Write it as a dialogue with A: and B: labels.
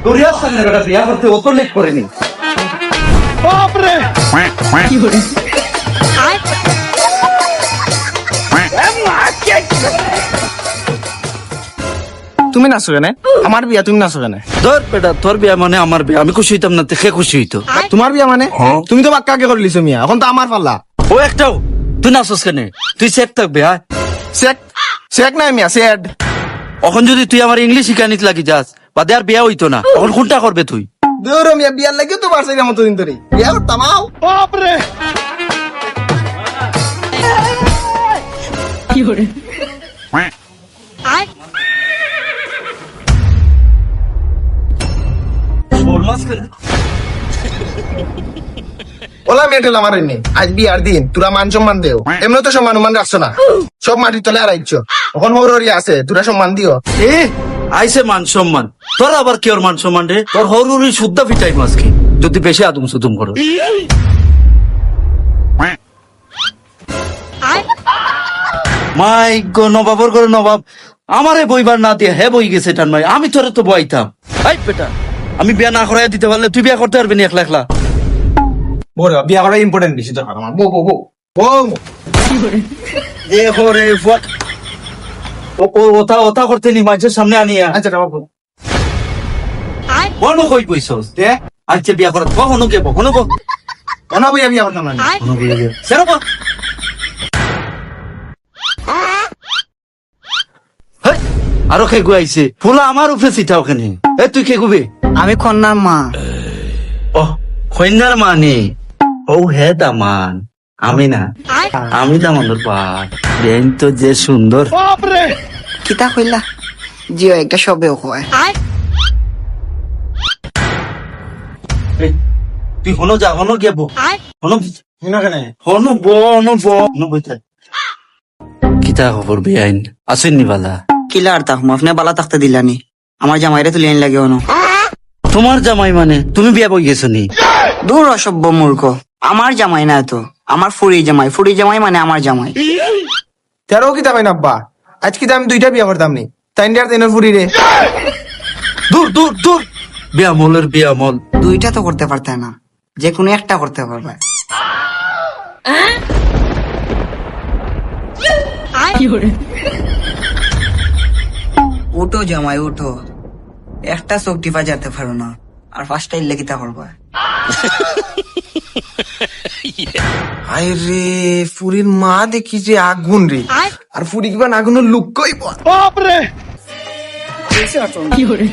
A: তোরিয়ার সঙ্গে বেটা বিয়া করতে অত লেট করেনি।
B: বাপরে
C: কি করে
B: তুমি নাচো কেন? আমার বিয়া তুমি নাচো কেন?
A: ধর বেটা তোর বিয়া মানে আমার বিয়া, আমি খুশি হইতাম না সে খুশি হইতো।
B: তোমার বিয়া মানে তুমি তো বাক্কাকে করে লিছো মিয়া, এখন তো আমার পাল্লা।
A: ও একটাও তুই নাচস কেন? তুই সেট থাকবে হ্যাঁ।
B: শেক শেক নাই মিয়া, সেড।
A: এখন যদি তুই আমার ইংলিশ শিখানিত লাগি যাস বাদে আর বিয়া হইতো না, এখন কোনটা করবে তুই?
B: দূর মিয়া, বিয়ার লাগিও তো পারছি না মতদিন ধরে বিয়া করতাম। আও বাপরে
C: কি করে
B: ওলা মেটেল আমার এনে আজ বিয়ার দিন তোরা মান সম্মান দেও, এমনি তো সম্মান মান রাখছো না, সব মাটির তলে আড়াইছ। এখন হরি আছে, তোরা সম্মান দিও।
A: এ আইসে মান সম্মান, তোর আবার কি ওর মান সম্মান রে? তোর হরুরি শুদ্ধ ফিটাই মাসকি যদি বেশি আদম সুদুম করো। মাই গো নবাবর করে নবাব আমারে বইবার না দিয়ে হে বই গেছে টান মাই, আমি তোরে তো বইতাম। এই বেটা আমি বিয়া না করাই দিতে পারলে তুই বিয়া করতে পারবি না একলা একলা?
B: বড় বিয়া করা ইম্পর্টেন্ট বেশি দরকার আমার। বো বো বো বো
C: কি করে
A: এ হরে ফুয়াক ও ওটা ওটা করতে নি মানুষের সামনে আনিয়া।
B: আচ্ছা বাবু
A: বনো কই কইছস
B: দে
A: আচ্ছা বিয়া করা কখনো কে কখনো কো
B: কোন বিয়া বিয়া করতাম না।
A: কখনো বিয়া গে সেরো কো। হেই আরো কে গুয়াইছে ফুলা আমার উপরে সিটা ওখানে। এ তুই কে গুবে?
D: আমি কন্যার মা।
A: ও কন্যার মানে ও হে দামান, আমি না আমি দামানোর পাট বেন তো যে সুন্দর।
B: বাপরে
D: কিতা কইলা? জিও একটা সবেও কয়।
A: এই, তুই হনো যা হনো গে বো হনো
B: হিনা কেন?
A: হনো বো হনো বো হনো বইতে। কিতা খবর বেআইন আসেন নি বালা?
D: কিলা আর তাকম আপনি বালা থাকতে দিলানি, আমার জামাইরে তুলি আইন লাগে অন।
A: তোমার জামাই মানে তুমি বিয়া বই গেছো নি?
D: দূর অসভ্য মূর্খ, আমার জামাই না তো, আমার ফুরি জামাই। ফুরি জামাই মানে আমার জামাই।
B: তেরো কিতা পাইন আব্বা, আজ কিতা আমি দুইটা বিয়া করতাম নি, তাই আর তেনের ফুরি রে।
A: দূর দূর দূর বিয়া মলের বিয়া মল।
D: দুইটা তো করতে পারতে না, যে কোনো একটা করতে পারবে।
C: কি করে
D: উঠো জামাই উঠো, একটা চোখ টিপা যেতে পারো না, আর ফার্স্টটা ইল্লে কিতা করবে?
B: আই রে ফুরির মা দেখি যে আগুন রে, আর ফুরি কিবা আগুনের লুক কইব। বাপরে
C: কি করে